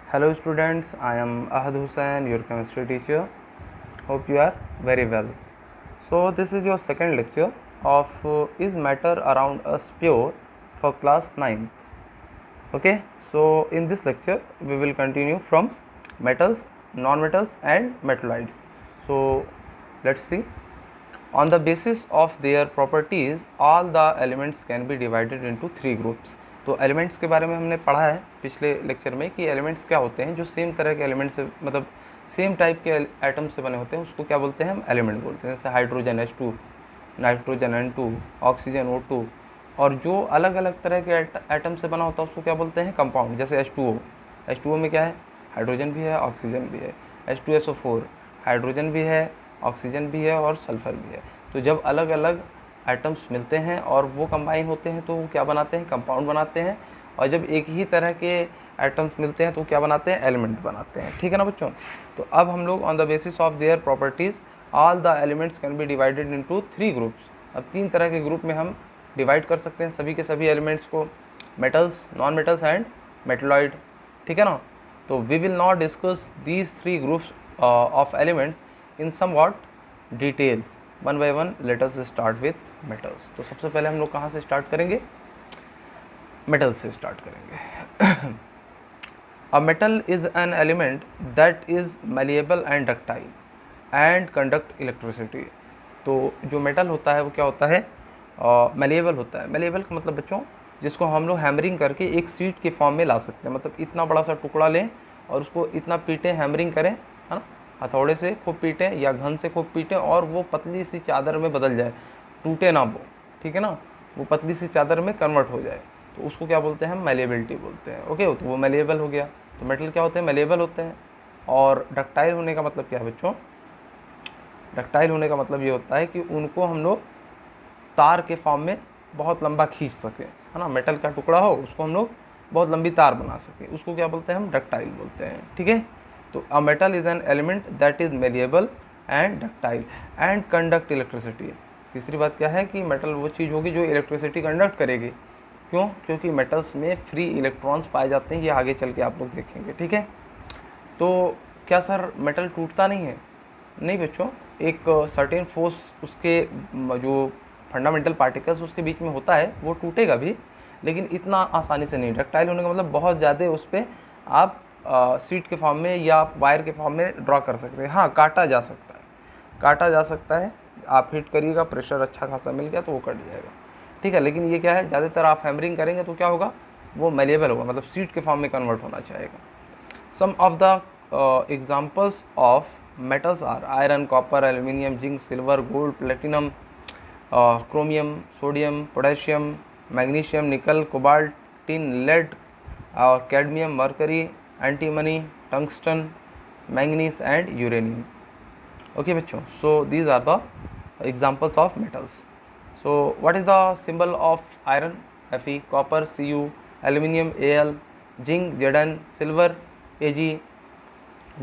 Hello students, I am Ahad Hussain, your chemistry teacher. Hope you are very well. So this is your second lecture of is matter around us pure for class 9th. Okay, so in this lecture we will continue from metals, non-metals and metalloids. So let's see. On the basis of their properties, all the elements can be divided into three groups. तो elements के बारे में हमने पढ़ा है पिछले lecture में कि एलिमेंट्स क्या होते हैं, जो सेम तरह के एलिमेंट से मतलब सेम टाइप के एटम से बने होते हैं, उसको क्या बोलते हैं, हम एलिमेंट बोलते हैं. जैसे hydrogen H2, nitrogen N2, oxygen O2. और जो अलग अलग तरह के एटम से बना होता है उसको क्या बोलते हैं, कंपाउंड. जैसे H2O में क्या है, हाइड्रोजन भी है, ऑक्सीजन भी है. H2SO4 हाइड्रोजन भी है, ऑक्सीजन भी है और सल्फ़र भी है. तो जब अलग अलग एटम्स मिलते हैं और वो कंबाइन होते हैं तो वो क्या बनाते हैं, कंपाउंड बनाते हैं. और जब एक ही तरह के एटम्स मिलते हैं तो क्या बनाते हैं, एलिमेंट बनाते हैं. ठीक है ना बच्चों. तो अब हम लोग on the basis of their properties all the elements can be divided into three groups. अब तीन तरह के ग्रुप में हम डिवाइड कर सकते हैं सभी के सभी एलिमेंट्स को, metals, non metals and metalloid. ठीक है ना. तो we will not discuss these three groups of elements in somewhat details. One by one let us start with metals. तो सबसे पहले हम लोग कहाँ से स्टार्ट करेंगे, मेटल्स से स्टार्ट करेंगे. A metal is an element that is malleable and ductile and conduct electricity. तो जो मेटल होता है वो क्या होता है, मैलिएबल होता है. मैलिएबल का मतलब बच्चों जिसको हम लोग हैमरिंग करके एक सीट के फॉर्म में ला सकते हैं. मतलब इतना बड़ा सा टुकड़ा लें और उसको इतना पीटें, हैमरिंग करें, है ना, हथौड़े से खूब पीटें या घन से खूब पीटें और वो पतली सी चादर में बदल जाए, टूटे ना वो. ठीक है ना, वो पतली सी चादर में कन्वर्ट हो जाए तो उसको क्या बोलते हैं, हम मैलिएबिलिटी बोलते हैं. ओके, तो वो मैलिएबल हो गया. तो मेटल क्या होते हैं, मैलिएबल होते हैं. और डक्टाइल होने का मतलब क्या है बच्चों, डक्टाइल होने का मतलब ये होता है कि उनको हम लोग तार के फॉर्म में बहुत लंबा खींच सकें, है ना. मेटल का टुकड़ा हो उसको हम लोग बहुत लंबी तार बना सकें, उसको क्या बोलते हैं, हम डक्टाइल बोलते हैं. ठीक है. तो a metal is an element that is malleable and ductile and conduct electricity. तीसरी बात क्या है कि मेटल वो चीज़ होगी जो इलेक्ट्रिसिटी कंडक्ट करेगी. क्यों, क्योंकि मेटल्स में फ्री इलेक्ट्रॉन्स पाए जाते हैं. ये आगे चल के आप लोग देखेंगे. ठीक है. तो क्या सर मेटल टूटता नहीं है, नहीं बच्चों. एक सर्टेन फोर्स उसके जो फंडामेंटल पार्टिकल्स उसके बीच में होता है वो टूटेगा भी, लेकिन इतना आसानी से नहीं. डक्टाइल होने का मतलब बहुत ज़्यादा उस पर आप सीट के फॉर्म में या वायर के फॉर्म में ड्रॉ कर सकते हैं. हाँ, काटा जा सकता है, काटा जा सकता है. आप हिट करिएगा, प्रेशर अच्छा खासा मिल गया तो वो कट जाएगा. ठीक है. लेकिन ये क्या है, ज़्यादातर आप हैमरिंग करेंगे तो क्या होगा, वो मैलिएबल होगा, मतलब सीट के फॉर्म में कन्वर्ट होना चाहेगा. Some of the examples of metals are iron, copper, aluminium, zinc, silver, gold, platinum, chromium, sodium, potassium, magnesium, nickel, cobalt, tin, lead, cadmium, mercury, antimony, tungsten, manganese and uranium. Okay bachcho, so these are the examples of metals. So what is the symbol of iron, Fe, copper Cu, aluminium Al, zinc Zn, silver Ag,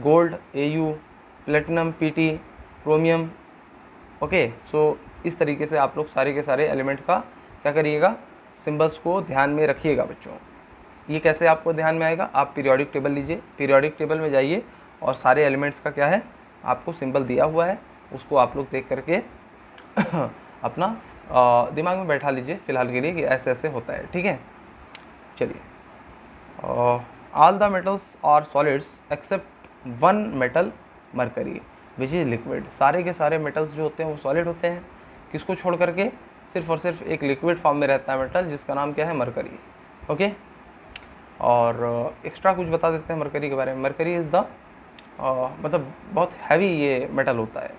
gold Au, platinum PT, chromium. Okay. So इस तरीके से आप लोग सारे के सारे element का क्या करिएगा, सिंबल्स को ध्यान में रखिएगा बच्चों. ये कैसे आपको ध्यान में आएगा, आप पीरियोडिक टेबल लीजिए, पीरियोडिक टेबल में जाइए और सारे एलिमेंट्स का क्या है आपको सिंबल दिया हुआ है, उसको आप लोग देख करके अपना दिमाग में बैठा लीजिए फ़िलहाल के लिए कि ऐसे ऐसे होता है. ठीक है. चलिए. All the metals are solids except one metal mercury which is liquid. सारे के सारे मेटल्स जो होते हैं वो सॉलिड होते हैं. किसको छोड़ करके, सिर्फ और सिर्फ एक लिक्विड फॉर्म में रहता है मेटल जिसका नाम क्या है, मरकरी. ओके. और एक्स्ट्रा कुछ बता देते हैं मरकरी के बारे में. मरकरी इज़ द मतलब बहुत हैवी ये मेटल होता है.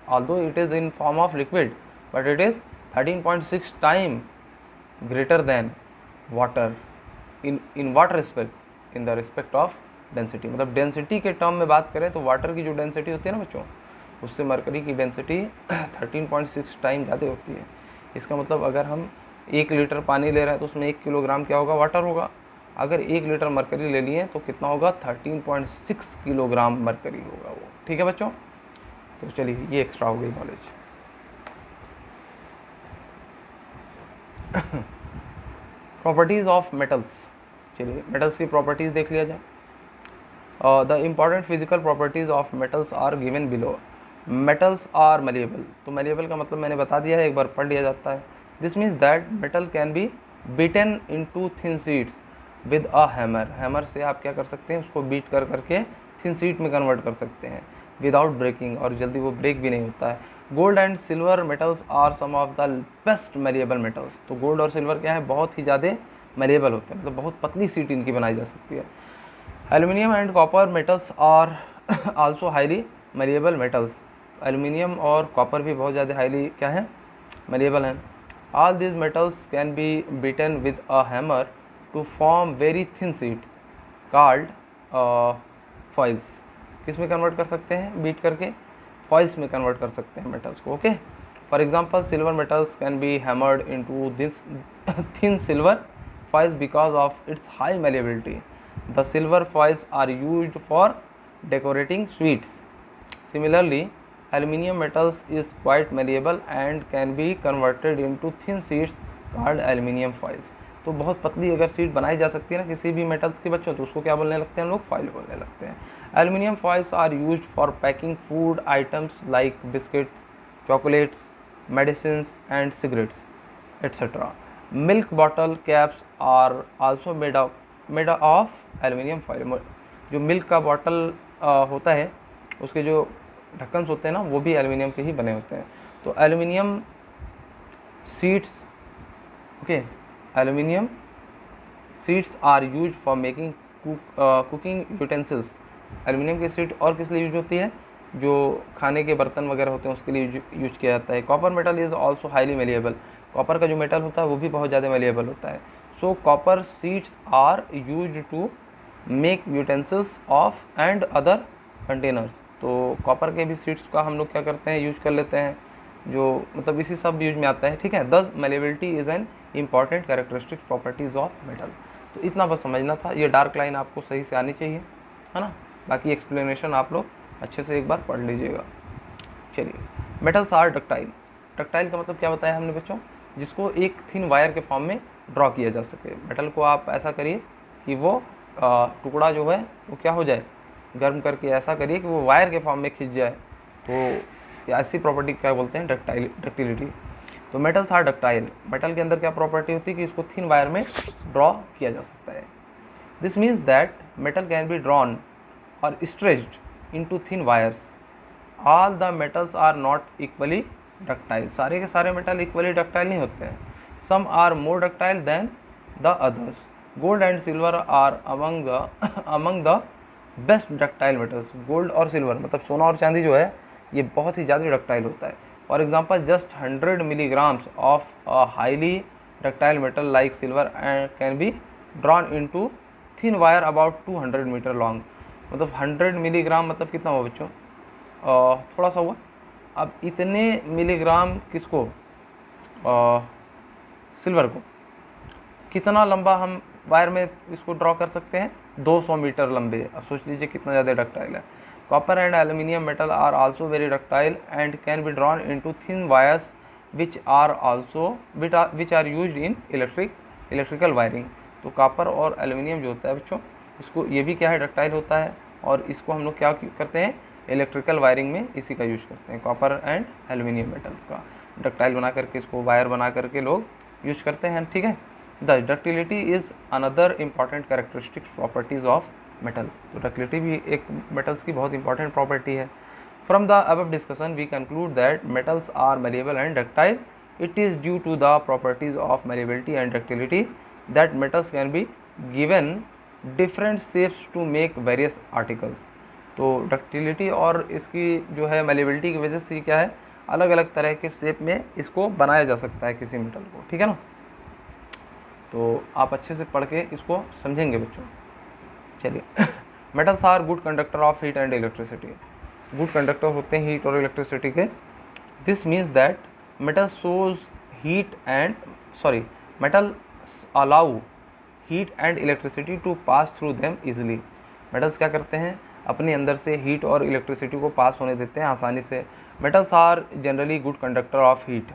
Although it is in form of liquid but it is 13.6 time greater than water. In what respect, in the respect of density. मतलब डेंसिटी के टर्म में बात करें तो वाटर की जो डेंसिटी होती है ना बच्चों, उससे मरकरी की डेंसिटी 13.6 टाइम ज़्यादा होती है. इसका मतलब अगर हम 1 लीटर पानी ले रहे हैं तो उसमें 1 किलोग्राम क्या होगा, वाटर होगा. अगर 1 लीटर मरकरी ले लिए तो कितना होगा, 13.6 किलोग्राम मरकरी होगा वो. ठीक है बच्चों. तो चलिए, ये एक्स्ट्रा हो गई नॉलेज. Properties of metals. चलिए मेटल्स की प्रॉपर्टीज़ देख लिया जाए. The important physical properties of metals are given below. Metals are malleable, तो मलेबल का मतलब मैंने बता दिया है, एक बार पढ़ लिया जाता है। This means that metal can be beaten into thin sheets with a hammer. Hammer से आप क्या कर सकते हैं, उसको बीट कर करके थिन शीट में कन्वर्ट कर सकते हैं विदाउट ब्रेकिंग, और जल्दी वो ब्रेक भी नहीं होता है। Gold and silver metals are some of the best malleable metals. तो गोल्ड और सिल्वर क्या है, बहुत ही ज़्यादा मलेबल होते हैं, मतलब बहुत पतली शीट इनकी बनाई जा सकती है। Aluminium and copper metals are also highly malleable metals. Aluminium और कॉपर भी बहुत ज़्यादा हाईली क्या है, मलेबल हैं। All this metals can be beaten with a hammer to form very thin sheets called foils. किस में कन्वर्ट कर सकते हैं, बीट करके फॉइल्स में कन्वर्ट कर सकते हैं मेटल्स को। Okay, for example silver metals can be hammered into this thin silver foils because of its high malleability. The silver foils are used for decorating sweets. Similarly, aluminum metals is quite malleable and can be converted into thin sheets called aluminum foils. तो बहुत पतली अगर sheet बनाई जा सकती है ना किसी भी मेटल्स के बच्चों, तो उसको क्या बोलने लगते हैं हम लोग, फॉइल बोलने लगते हैं। Aluminium foils are used for packing food items like biscuits, chocolates, medicines and cigarettes etcetera. Milk bottle caps are also made of aluminium foil. जो मिल्क का बॉटल होता है उसके जो ढक्कन होते हैं ना, वो भी एल्यूमिनियम के ही बने होते हैं। तो aluminium sheets, okay, aluminium sheets are use for making cooking utensils. Aluminium की शीट और किस लिए यूज होती है, जो खाने के बर्तन वगैरह होते हैं उसके लिए यूज किया जाता है। Copper metal is also highly malleable. Copper का जो मेटल होता है वो भी बहुत ज़्यादा मेलिएबल होता है। So copper sheets are use to make utensils of and other containers. तो कॉपर के भी सीड्स का हम लोग क्या करते हैं, यूज कर लेते हैं, जो मतलब इसी सब यूज में आता है। ठीक है, दस malleability is an important characteristic properties of metal. तो इतना बस समझना था, ये डार्क लाइन आपको सही से आनी चाहिए, है ना। बाकी एक्सप्लेनेशन आप लोग अच्छे से एक बार पढ़ लीजिएगा। चलिए, मेटल्स आर डक्टाइल। डक्टाइल का मतलब क्या बताया हमने बच्चों, जिसको एक थिन वायर के फॉर्म में ड्रॉ किया जा सके। मेटल को आप ऐसा करिए कि वो टुकड़ा जो है वो क्या हो जाए, गर्म करके ऐसा करिए कि वो वायर के फॉर्म में खिंच जाए। तो ऐसी प्रॉपर्टी क्या बोलते हैं, डक्टिलिटी। तो मेटल्स आर डक्टाइल। मेटल के अंदर क्या प्रॉपर्टी होती है कि इसको थिन वायर में ड्रॉ किया जा सकता है। This means that metal can be drawn और stretched into thin wires. All the metals are not equally ductile. सारे के सारे मेटल इक्वली डक्टाइल नहीं होते हैं। Some are more ductile than the others. Gold and silver are among the best ductile metals. Gold और silver मतलब सोना और चांदी जो है ये बहुत ही ज़्यादा डक्टाइल होता है। For example just 100 milligrams of a highly ductile metal like silver and can be drawn into thin wire about 200 metre long. मतलब 100 मिलीग्राम मतलब कितना हुआ बच्चों, थोड़ा सा हुआ। अब इतने मिलीग्राम किसको, सिल्वर को, कितना लंबा हम वायर में इसको ड्रॉ कर सकते हैं, 200 मीटर लंबे। अब सोच लीजिए कितना ज़्यादा डक्टाइल है। Copper and aluminium metal are also very ductile and can be drawn into thin wires which are used in electrical wiring. तो कॉपर और एल्यूमिनियम जो होता है बच्चों, इसको ये भी क्या है, डक्टाइल होता है, और इसको हम लोग क्या करते हैं, इलेक्ट्रिकल वायरिंग में इसी का यूज करते हैं। कॉपर एंड एल्यूमिनियम मेटल्स का डक्टाइल बना करके इसको वायर बना करके लोग यूज करते हैं। ठीक है, the ductility is another important characteristic properties of metal. तो डक्टिलिटी भी एक मेटल्स की बहुत इंपॉर्टेंट प्रॉपर्टी है। From the above discussion we conclude that metals are malleable and ductile. It is due to the properties of malleability and ductility that metals can be given different shapes to make various articles. तो ductility और इसकी जो है malleability की वजह से क्या है, अलग अलग तरह के शेप में इसको बनाया जा सकता है किसी मेटल को। ठीक है ना, तो आप अच्छे से पढ़ के इसको समझेंगे बच्चों। चलिए, metals are good conductor of heat and electricity. Good conductor होते हैं हीट और इलेक्ट्रिसिटी के। This means that metal shows heat and metal allow heat and electricity to pass through them easily. Metals क्या करते हैं, अपने अंदर से हीट और इलेक्ट्रिसिटी को पास होने देते हैं आसानी से। Metals are generally good conductor of heat.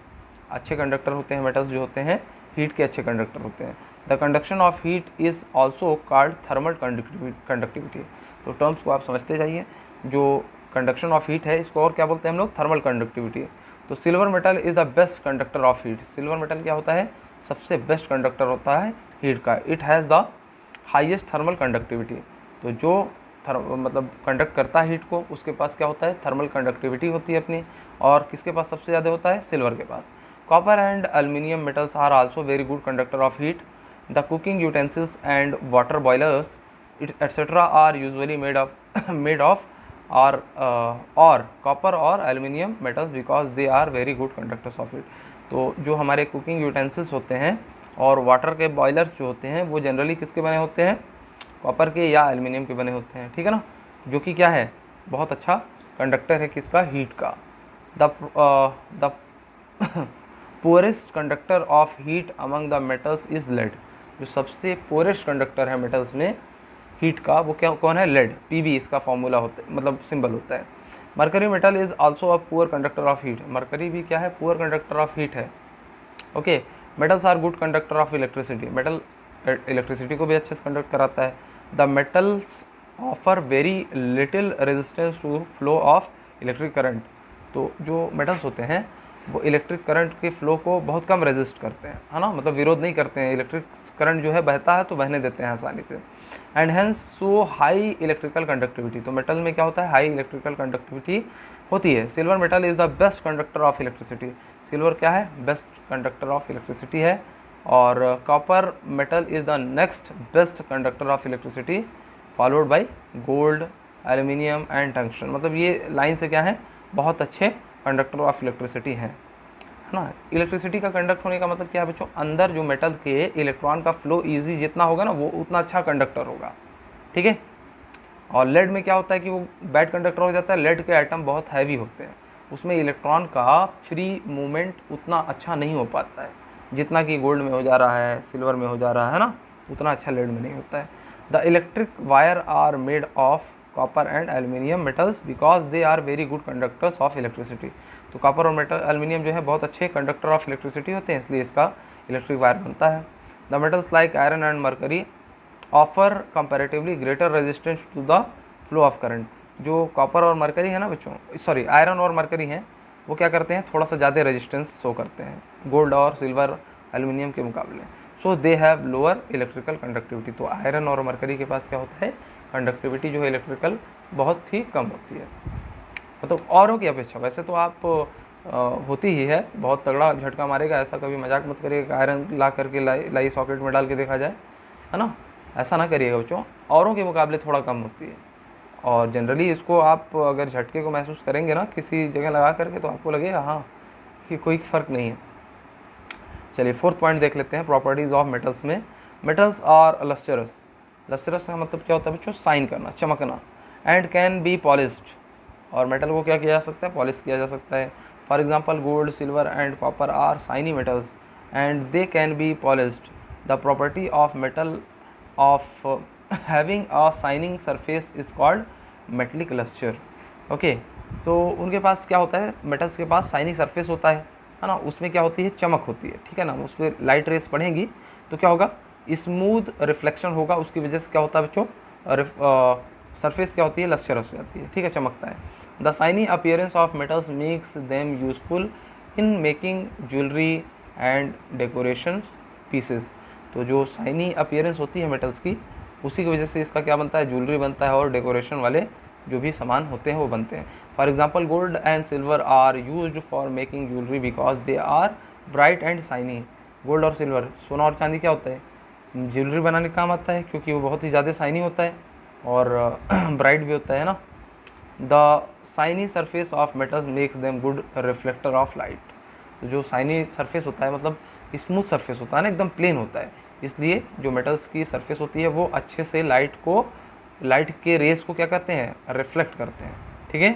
अच्छे कंडक्टर होते हैं मेटल्स जो होते हैं, हीट के अच्छे कंडक्टर होते हैं। The conduction of heat is also called thermal conductivity. तो टर्म्स को आप समझते जाइए। जो कंडक्शन ऑफ हीट है इसको और क्या बोलते हैं हम लोग, थर्मल कंडक्टिविटी। तो silver metal is the best conductor of heat. Silver metal क्या होता है, सबसे बेस्ट कंडक्टर होता है हीट का। It has the highest thermal conductivity. तो जो मतलब कंडक्ट करता है हीट को, उसके पास क्या होता है, थर्मल कंडक्टिविटी होती है अपनी। और किसके पास सबसे ज़्यादा होता है, सिल्वर के पास। Copper and aluminium metals are also very good conductor of heat. The cooking utensils and water boilers etcetera are usually made of और कॉपर और aluminium metals because they are very good conductors of heat. तो जो हमारे cooking utensils होते हैं और water के boilers जो होते हैं वो जनरली किसके बने होते हैं, कॉपर के या एल्यूमिनियम के बने होते हैं, ठीक है ना, जो कि क्या है, बहुत अच्छा कंडक्टर है किसका, हीट का। The poorest conductor of heat among the metals is lead. जो सबसे पोरेस्ट कंडक्टर है मेटल्स में हीट का, वो क्या कौन है, लेड। पीबी इसका फॉर्मूला होता है, मतलब सिंबल होता है। Mercury metal is also a poor conductor of heat. Mercury भी क्या है, पुअर कंडक्टर ऑफ हीट है। Okay, metals are good conductor of electricity. Metal electricity को भी अच्छे से कंडक्ट कराता है। The metals offer very little resistance to flow of electric current. तो जो मेटल्स होते हैं वो इलेक्ट्रिक करंट के फ्लो को बहुत कम रेजिस्ट करते हैं, है ना, मतलब विरोध नहीं करते हैं। इलेक्ट्रिक करंट जो है बहता है तो बहने देते हैं आसानी से। And hence so high electrical conductivity. तो मेटल में क्या होता है, हाई इलेक्ट्रिकल कंडक्टिविटी होती है। Silver metal is the best conductor of electricity. Silver क्या है, बेस्ट कंडक्टर ऑफ इलेक्ट्रिसिटी है। और copper metal is the next best conductor of electricity followed by gold, aluminium and tungsten. मतलब ये line से क्या है, बहुत अच्छे कंडक्टर ऑफ इलेक्ट्रिसिटी है ना। इलेक्ट्रिसिटी का कंडक्ट होने का मतलब क्या है बच्चों, अंदर जो मेटल के इलेक्ट्रॉन का फ्लो इजी जितना होगा ना वो उतना अच्छा कंडक्टर होगा, ठीक है। और लेड में क्या होता है कि वो बैड कंडक्टर हो जाता है। लेड के आइटम बहुत हैवी होते हैं, उसमें इलेक्ट्रॉन का फ्री मूवमेंट उतना अच्छा नहीं हो पाता है जितना कि गोल्ड में हो जा रहा है, सिल्वर में हो जा रहा है ना, उतना अच्छा लेड में नहीं होता है। The electric wire are made of copper and aluminium metals because they are very good conductors of electricity. तो कॉपर और मेटल एल्यूमिनियम जो है बहुत अच्छे कंडक्टर ऑफ इलेक्ट्रिसिटी होते हैं, इसलिए इसका इलेक्ट्रिक वायर बनता है। The metals like iron and mercury offer comparatively greater resistance to the flow of current. जो कॉपर और मरकरी है ना बच्चों, सॉरी आयरन और मरकरी हैं, वो क्या करते हैं, थोड़ा सा ज़्यादा रेजिस्टेंस शो करते हैं गोल्ड और सिल्वर एल्यूमिनियम के मुकाबले। So they have lower electrical conductivity. तो आयरन और मरकरी के पास क्या होता है, कंडक्टिविटी जो है इलेक्ट्रिकल बहुत ही कम होती है, मतलब औरों की अपेक्षा। वैसे तो आप होती ही है, बहुत तगड़ा झटका मारेगा, ऐसा कभी मजाक मत करिएगा आयरन ला करके लाई सॉकेट में डाल के देखा जाए, है ना, ऐसा ना करिएगा बच्चों। औरों के मुकाबले थोड़ा कम होती है। और जनरली इसको आप अगर झटके को महसूस करेंगे ना किसी जगह लगा करके, तो आपको लगेगा हाँ कि कोई फ़र्क नहीं है। चलिए फोर्थ पॉइंट देख लेते हैं, प्रॉपर्टीज़ ऑफ मेटल्स में। Metals are lustrous. लस्टरस का मतलब क्या होता है बच्चों, साइन करना, चमकना। And can be polished. और मेटल को क्या किया जा सकता है, पॉलिश किया जा सकता है। For example gold, silver and copper are shiny metals and they can be polished. The property of metal of having a shining surface is called metallic lustre. Okay, तो उनके पास क्या होता है, मेटल्स के पास साइनिंग सरफेस होता है ना, उसमें क्या होती है, चमक होती है, ठीक है ना। उस पर लाइट रेस पड़ेंगी तो क्या होगा, स्मूथ रिफ्लेक्शन होगा, उसकी वजह से क्या होता है बच्चों, सरफेस क्या होती है, लस्टरस हो जाती है, ठीक है, चमकता है। The shiny appearance of metals makes them useful in making jewellery and decoration pieces. तो जो साइनी अपीयरेंस होती है मेटल्स की, उसी की वजह से इसका क्या बनता है, ज्वेलरी बनता है और डेकोरेशन वाले जो भी सामान होते हैं वो बनते हैं। For example gold and silver are used for making jewellery because they are bright and shiny. Gold और सिल्वर, सोना और चांदी क्या होता है, ज्वेलरी बनाने का काम आता है, क्योंकि वो बहुत ही ज़्यादा साइनी होता है और ब्राइट भी होता है ना। The shiny surface of metals makes them good reflector of light. तो जो साइनी सरफेस होता है मतलब स्मूथ सरफेस होता है ना, एकदम प्लेन होता है, इसलिए जो मेटल्स की सरफेस होती है वो अच्छे से लाइट के रेस को क्या करते हैं, रिफ्लेक्ट करते हैं, ठीक है।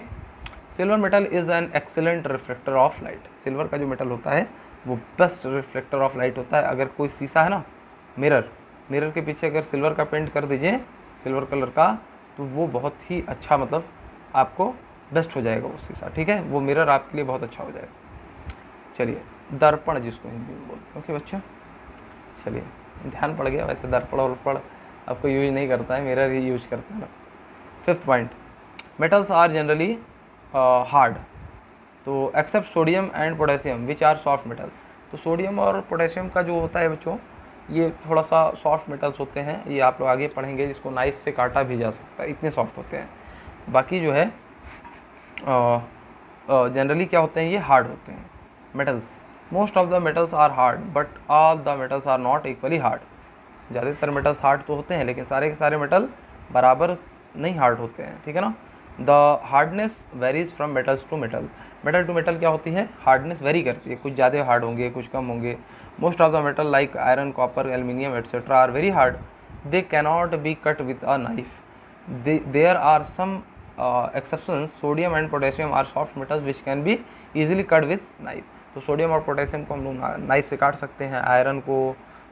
Silver metal is an excellent reflector of light. Silver का जो मेटल होता है वो बेस्ट रिफ्लेक्टर ऑफ लाइट होता है। अगर कोई शीशा है ना, मिरर के पीछे अगर सिल्वर का पेंट कर दीजिए, सिल्वर कलर का, तो वो बहुत ही अच्छा, मतलब आपको बेस्ट हो जाएगा वो शीशा, ठीक है, वो मिरर आपके लिए बहुत अच्छा हो जाएगा। चलिए दर्पण जिसको हिंदी में बोलते हैं, ओके बच्चों। चलिए ध्यान पड़ गया, वैसे दर्पण वर्पण आपको यूज नहीं करता है, मिरर ही यूज करता है ना। 5th point, metals are generally hard, तो except sodium and potassium which are soft metal. तो सोडियम और पोटेशियम का जो होता है बच्चों, ये थोड़ा सा सॉफ्ट मेटल्स होते हैं, ये आप लोग आगे पढ़ेंगे, जिसको नाइफ से काटा भी जा सकता है, इतने सॉफ्ट होते हैं। बाकी जो है जनरली क्या होते हैं, ये हार्ड होते हैं metals. Most of the metals are hard but all the metals are not equally hard. ज़्यादातर मेटल्स हार्ड तो होते हैं, लेकिन सारे के सारे मेटल बराबर नहीं हार्ड होते हैं, ठीक है ना। The hardness varies from metals to metal. Metal to metal क्या होती है, हार्डनेस वेरी करती है, कुछ ज़्यादा हार्ड होंगे, कुछ कम होंगे। Most of the metal like iron, copper, aluminium etcetera are very hard, they cannot be cut with a knife. There are some exceptions, sodium and potassium are soft metals which can be easily cut with knife। तो sodium और potassium को हम लोग knife से काट सकते हैं, iron को,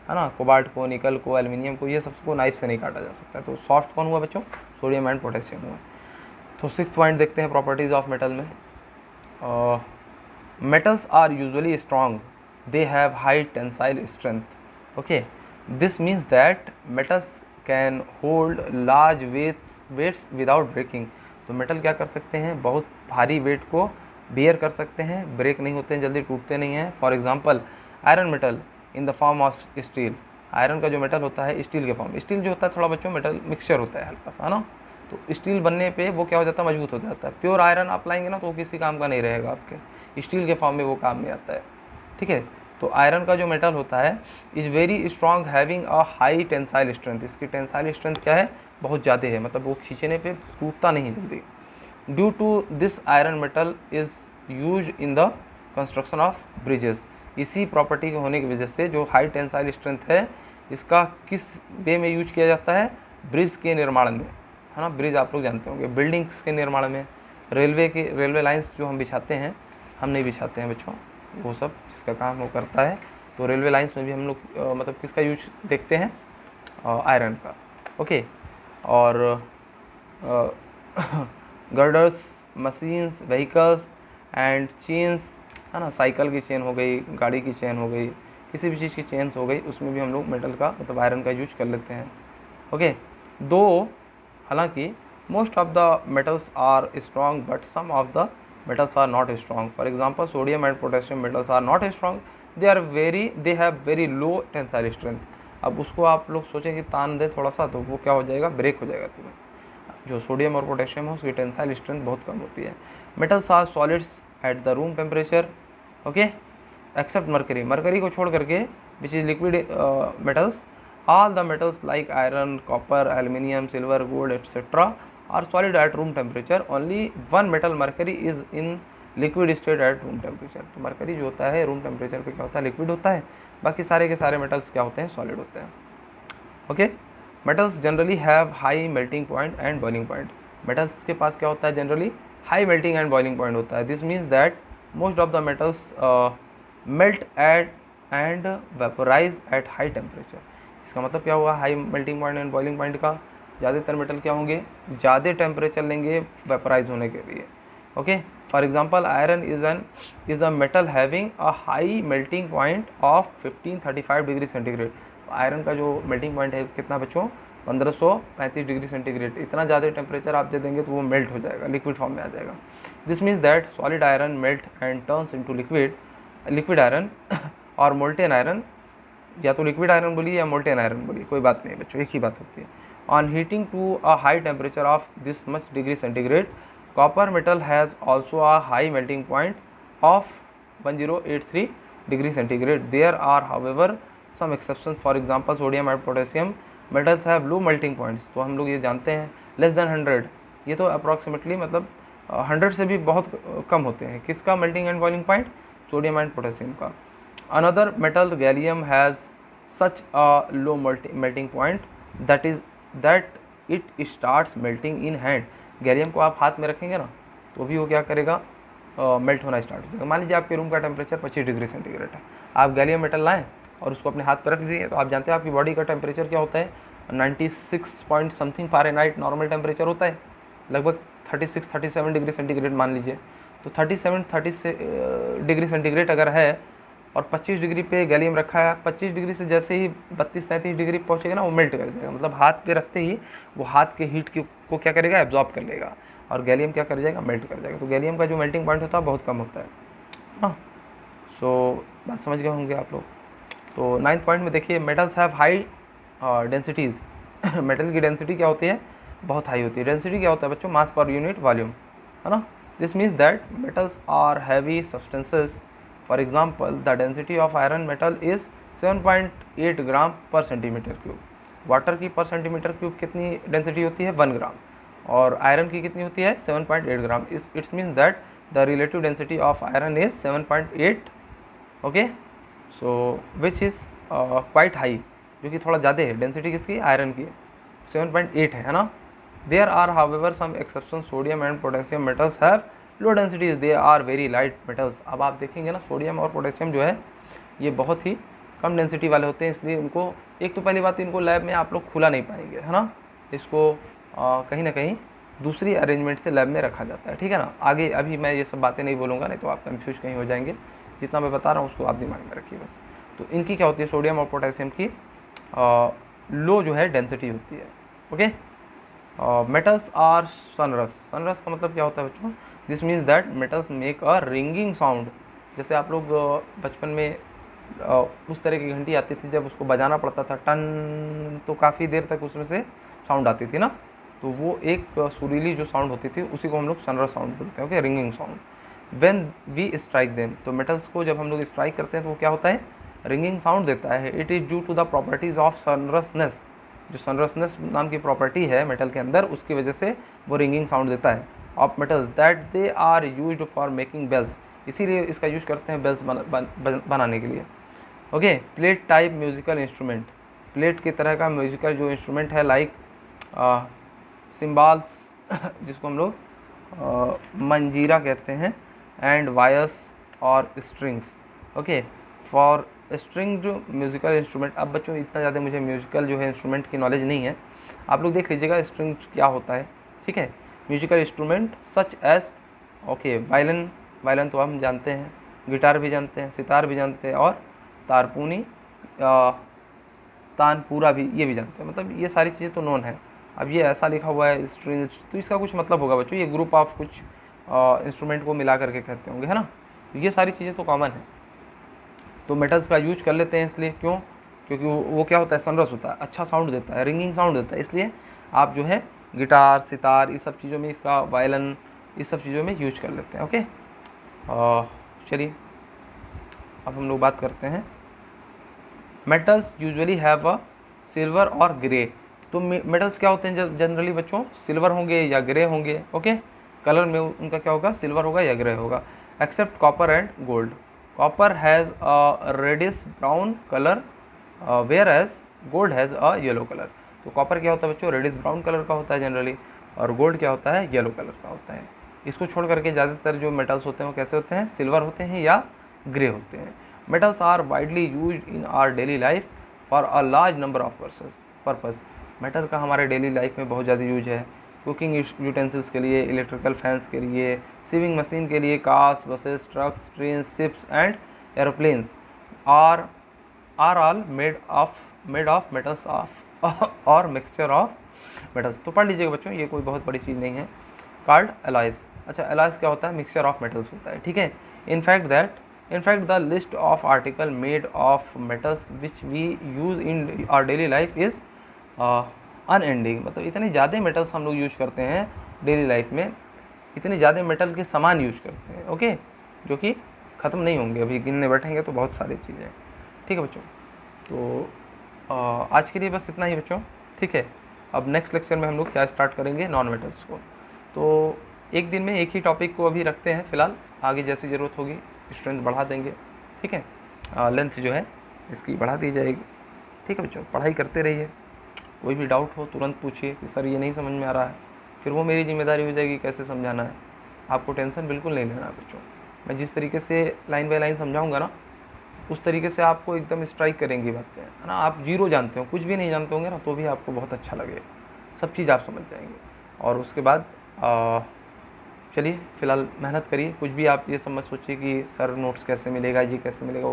है ना, कोबाल्ट को, निकल को, एल्यूमिनियम को, ये सबको नाइफ से नहीं काटा जा सकता है। तो सॉफ्ट कौन हुआ बच्चों, सोडियम एंड पोटेशियम हुआ। तो 6th पॉइंट देखते हैं प्रॉपर्टीज ऑफ मेटल में। Metals are usually strong, they have high tensile strength. Okay, this means that metals can hold large weights without breaking. तो मेटल क्या कर सकते हैं, बहुत भारी वेट को बियर कर सकते हैं, ब्रेक नहीं होते हैं, जल्दी टूटते नहीं हैं। For example iron metal in the form of steel. Iron का जो मेटल होता है स्टील के फॉर्म, स्टील जो होता है थोड़ा बच्चों मेटल मिक्सचर होता है हल्का सा, है ना, तो स्टील बनने पे वो क्या हो जाता है, मजबूत हो जाता है। प्योर आयरन आप लाएंगे ना तो वो किसी काम का नहीं रहेगा आपके, स्टील के फॉर्म में वो काम नहीं आता है, ठीक है। तो आयरन का जो मेटल होता है is very strong having a high tensile strength. इसकी टेंसाइल स्ट्रेंथ क्या है, बहुत ज़्यादा है, मतलब वो खींचने पे टूटता नहीं जल्दी। Due to this iron metal is use in the construction of bridges. इसी प्रॉपर्टी के होने की वजह से जो हाई टेंसाइल स्ट्रेंथ है, इसका किस वे में यूज किया जाता है, ब्रिज के निर्माण में, है ना। ब्रिज आप लोग जानते होंगे, बिल्डिंग्स के निर्माण में, रेलवे लाइन्स जो हम बिछाते हैं, हम नहीं बिछाते हैं बच्चों, वो सब जिसका काम वो करता है। तो रेलवे लाइन्स में भी हम लोग मतलब किसका यूज देखते हैं, आयरन का। ओके, और girders, machines, vehicles and chains, है ना, साइकिल की चेन हो गई, गाड़ी की चेन हो गई, किसी भी चीज़ की चेन्स हो गई, उसमें भी हम लोग मेटल का मतलब आयरन का यूज कर लेते हैं। ओके, दो हालांकि most of the metals are strong but some of the metals are not strong. For example, sodium and potassium metals are not strong, they have very low tensile strength। अब उसको आप लोग सोचें कि तान दे थोड़ा सा तो वो क्या हो जाएगा, ब्रेक हो जाएगा तुम्हें। जो सोडियम और पोटेशियम है उसकी टेंसाइल स्ट्रेंथ बहुत कम होती है। Metals are solids at the room temperature, okay, except mercury. Mercury को छोड़ करके which is liquid metals, all the metals like iron, copper, aluminium, silver, gold etcetera are solid at room temperature, only one metal mercury is in liquid state at room temperature। तो mercury जो होता है room temperature पे क्या होता है, liquid होता है, बाकी सारे के सारे मेटल्स क्या होते हैं, सॉलिड होते हैं। Okay, metals generally have high melting point and boiling point. Metals के पास क्या होता है, generally high melting and boiling point होता है। This means that most of the metals melt eight and vaporise at high temperature. इसका मतलब क्या हुआ, high melting point and boiling point का, ज़्यादातर मेटल क्या होंगे, ज़्यादा टेम्परेचर लेंगे वेपराइज होने के लिए। Okay, for example iron is a metal having a high melting point of 1535 degree centigrade. Iron का जो मेल्टिंग पॉइंट है कितना बच्चों, 1535 डिग्री सेंटीग्रेड। इतना ज़्यादा टेम्परेचर आप दे देंगे तो वो मेल्ट हो जाएगा, लिक्विड फॉर्म में आ जाएगा। This means that solid iron melt and turns into liquid iron और मोल्टेन आयरन, या तो लिक्विड आयरन बोलिए या मोल्टेन आयरन बोलिए, कोई बात नहीं बच्चों, एक ही बात होती है। On heating to a high temperature of this much degree centigrade, copper metal has also a high melting point of 1083 degree centigrade. There are however some exceptions, for example sodium and potassium metals have low melting points। तो हम लोग ये जानते हैं less than 100, ये तो approximately मतलब 100 से भी बहुत कम होते हैं। किसका melting and boiling point, sodium and potassium का। Another metal gallium has such a low melting point that it starts melting in hand। Gallium को आप हाथ में रखेंगे ना तो भी वो क्या करेगा, मेल्ट होना स्टार्ट हो जाएगा। मान लीजिए आपके रूम का टेम्परेचर 25 डिग्री सेंटीग्रेड है, आप गैलियम मेटल लाएँ और उसको अपने हाथ पर रख दीजिए, तो आप जानते हैं आपकी बॉडी का टेम्परेचर क्या होता है, 96 point something Fahrenheit normal temperature होता है, लगभग 36-37 डिग्री सेंटीग्रेड मान लीजिए। तो 37 डिग्री सेंटीग्रेड अगर है और 25 डिग्री पे गैलियम रखा है, 25 डिग्री से जैसे ही 32-33 डिग्री पहुँचेगा ना वो मेल्ट कर जाएगा, मतलब हाथ पे रखते ही वो हाथ के हीट को क्या करेगा, एब्जॉर्ब कर लेगा, और गैलियम क्या कर जाएगा, मेल्ट कर जाएगा। तो गैलियम का जो मेल्टिंग पॉइंट होता है बहुत कम होता है हाँ। सो बात समझ गए होंगे आप लोग। तो 9th पॉइंट में देखिए, metals have high densities. Metal की डेंसिटी क्या होती है, बहुत हाई होती है। डेंसिटी क्या होता है बच्चों, मास पर यूनिट वॉल्यूम, है ना। This means that metals are heavy substances. For example the density of iron metal is 7.8 gram per centimetre cube. Water की पर सेंटीमीटर क्यूब कितनी डेंसिटी होती है, 1 ग्राम, और आयरन की कितनी होती है, 7.8 gram. It's means that the relative density of iron is 7.8, okay. So which is quite high, जो कि थोड़ा ज़्यादा है डेंसिटी किसकी, आयरन की, 7.8 है ना। There are however some exception, sodium and potassium metals have low densities, they are very light metals. अब आप देखेंगे ना, सोडियम और पोटेशियम जो है ये बहुत ही कम डेंसिटी वाले होते हैं, इसलिए उनको, एक तो पहली बात इनको लैब में आप लोग खुला नहीं पाएंगे, है ना। इसको कहीं ना कहीं दूसरी अरेंजमेंट से लैब में रखा जाता है, ठीक है ना। आगे अभी मैं ये सब बातें नहीं बोलूँगा, नहीं तो आप कन्फ्यूज कहीं हो जाएंगे। जितना मैं बता रहा हूँ उसको आप दिमाग में रखिए बस। तो इनकी क्या होती है, सोडियम और पोटेशियम की लो जो है डेंसिटी होती है, okay. Metals are sonorous. Sonorous का मतलब क्या होता है बच्चों, this means that metals make a ringing sound. जैसे आप लोग बचपन में उस तरह की घंटी आती थी, जब उसको बजाना पड़ता था टन, तो काफ़ी देर तक उसमें से साउंड आती थी ना, तो वो एक सुरीली जो साउंड होती थी उसी को हम लोग सनरस साउंड बोलते हैं, okay, ringing sound. When we strike them, तो मेटल्स को जब हम लोग स्ट्राइक करते हैं तो वो क्या होता है, रिंगिंग साउंड देता है। It is due to the properties of sonorousness, जो सनरसनेस नाम की प्रॉपर्टी है मेटल के अंदर, उसकी वजह से वो रिंगिंग साउंड देता है। Of metals that they are used for making bells, इसीलिए इसका यूज करते हैं बेल्स बनाने के लिए, okay. Plate type musical instrument, plate की तरह का म्यूजिकल जो इंस्ट्रूमेंट है, लाइक सिम्बाल्स जिसको हम लोग मंजीरा कहते हैं, एंड वायर्स और strings, okay. For stringed musical instrument, अब बच्चों इतना ज़्यादा मुझे म्यूजिकल जो है इंस्ट्रूमेंट की नॉलेज नहीं है, आप लोग देख लीजिएगा स्ट्रिंग क्या होता है, ठीक है। Musical instrument such as, okay, violin, violin तो हम जानते हैं, गिटार भी जानते हैं, सितार भी जानते हैं, और तारपूनी, तानपूरा भी, ये भी जानते हैं, मतलब ये सारी चीज़ें तो नोन है। अब ये ऐसा लिखा हुआ है स्ट्रिंग, तो इसका कुछ मतलब होगा बच्चों, ये ग्रुप ऑफ कुछ इंस्ट्रूमेंट को मिला करके कहते होंगे, है ना। ये सारी चीज़ें तो कॉमन है, तो मेटल्स का यूज कर लेते हैं, इसलिए क्यों, क्योंकि वो क्या होता है, सनरस होता है, अच्छा साउंड देता है, रिंगिंग साउंड देता है, इसलिए आप जो है गिटार, सितार, इस सब चीज़ों में, इसका वायलिन, इस सब चीज़ों में यूज कर लेते हैं, ओके। चलिए अब हम लोग बात करते हैं, metals usually have a silver और ग्रे। तो मेटल्स क्या होते हैं जनरली बच्चों, सिल्वर होंगे या ग्रे होंगे, ओके। कलर में उनका क्या होगा, सिल्वर होगा या ग्रे होगा, except copper and gold. Copper has a reddish brown colour, whereas gold has a yellow colour. तो कॉपर क्या होता है बच्चों, रेडिश ब्राउन कलर का होता है जनरली, और गोल्ड क्या होता है, येलो कलर का होता है। इसको छोड़ करके ज़्यादातर जो मेटल्स होते हैं वो कैसे होते हैं, सिल्वर होते हैं या ग्रे होते हैं। Metals are widely used in our daily life for a large number of purpose. Metal का हमारे डेली लाइफ में बहुत ज़्यादा यूज है, कुकिंग यूटेंसिल्स के लिए, इलेक्ट्रिकल फैंस के लिए, सीविंग मशीन के लिए, cars, buses, trucks, train, ships and aeroplanes are all made of metals of और मिक्सचर ऑफ मेटल्स। तो पढ़ लीजिएगा बच्चों, ये कोई बहुत बड़ी चीज़ नहीं है। कॉल्ड एलॉयज, अच्छा एलॉयज क्या होता है, मिक्सचर ऑफ मेटल्स होता है, ठीक है। In fact the list of article made of metals which we use in our daily life is unending, मतलब इतने ज़्यादा मेटल्स हम लोग यूज करते हैं डेली लाइफ में, इतने ज़्यादा मेटल के सामान यूज करते हैं, ओके, जो कि ख़त्म नहीं होंगे, अभी गिनने बैठेंगे तो बहुत सारी चीज़ें, ठीक है बच्चों। तो आज के लिए बस इतना ही बच्चों, ठीक है। अब नेक्स्ट लेक्चर में हम लोग क्या स्टार्ट करेंगे, नॉन मेटल्स को। तो एक दिन में एक ही टॉपिक को अभी रखते हैं फ़िलहाल, आगे जैसी ज़रूरत होगी स्ट्रेंथ बढ़ा देंगे, ठीक है। लेंथ जो है इसकी बढ़ा दी जाएगी, ठीक है बच्चों। पढ़ाई करते रहिए, कोई भी डाउट हो तुरंत पूछिए कि सर ये नहीं समझ में आ रहा है, फिर वो मेरी जिम्मेदारी हो जाएगी कैसे समझाना है। आपको टेंशन बिल्कुल नहीं लेना है बच्चों, मैं जिस तरीके से लाइन बाय लाइन समझाऊंगा ना, उस तरीके से आपको एकदम स्ट्राइक करेंगी बातें, है ना। आप जीरो जानते हो, कुछ भी नहीं जानते होंगे ना, तो भी आपको बहुत अच्छा लगेगा, सब चीज़ आप समझ जाएंगे। और उसके बाद चलिए फ़िलहाल मेहनत करिए, कुछ भी आप ये सब मत सोचिए कि सर नोट्स कैसे मिलेगा, ये कैसे मिलेगा,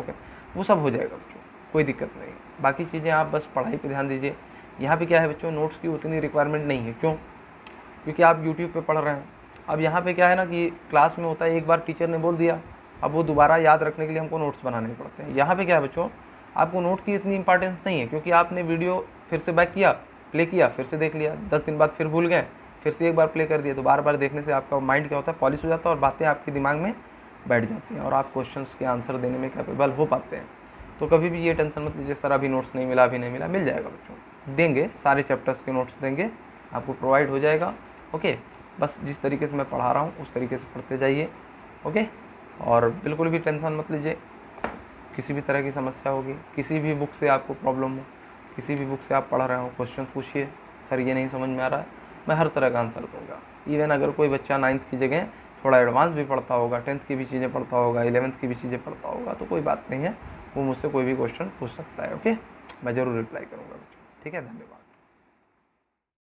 वो सब हो जाएगा बच्चों, कोई दिक्कत नहीं। बाकी चीज़ें आप बस पढ़ाई पे ध्यान दीजिए। यहाँ पे क्या है बच्चों, नोट्स की उतनी रिक्वायरमेंट नहीं है। क्यों? क्योंकि आप यूट्यूब पे पढ़ रहे हैं। अब यहाँ पे क्या है ना कि क्लास में होता है, एक बार टीचर ने बोल दिया, अब वो दोबारा याद रखने के लिए हमको नोट्स बनाने पड़ते हैं। यहाँ पे क्या है बच्चों, आपको नोट की इतनी इंपॉर्टेंस नहीं है, क्योंकि आपने वीडियो फिर से बैक किया, प्ले किया, फिर से देख लिया, 10 दिन बाद फिर भूल गए, फिर से एक बार प्ले कर दिया, तो बार बार देखने से आपका माइंड क्या होता है, पॉलिश हो जाता है और बातें आपके दिमाग में बैठ जाती हैं और आप क्वेश्चंस के आंसर देने में कैपेबल हो पाते हैं। तो कभी भी ये टेंशन मत लीजिए सर अभी नोट्स नहीं मिला, अभी नहीं मिला, मिल जाएगा बच्चों, देंगे, सारे चैप्टर्स के नोट्स देंगे, आपको प्रोवाइड हो जाएगा। ओके, बस जिस तरीके से मैं पढ़ा रहा हूँ उस तरीके से पढ़ते जाइए। ओके, और बिल्कुल भी टेंशन मत लीजिए, किसी भी तरह की समस्या होगी, किसी भी बुक से आपको प्रॉब्लम हो, किसी भी बुक से आप पढ़ रहे हो, क्वेश्चन पूछिए, सर ये नहीं समझ में आ रहा है, मैं हर तरह का आंसर दूंगा। इवन अगर कोई बच्चा 9th की जगह थोड़ा एडवांस भी पढ़ता होगा, 10th की भी चीज़ें पढ़ता होगा, 11th की भी चीज़ें पढ़ता होगा, तो कोई बात नहीं है, वो मुझसे कोई भी क्वेश्चन पूछ सकता है। ओके, मैं ज़रूर रिप्लाई करूँगा बच्चों। ठीक है, धन्यवाद।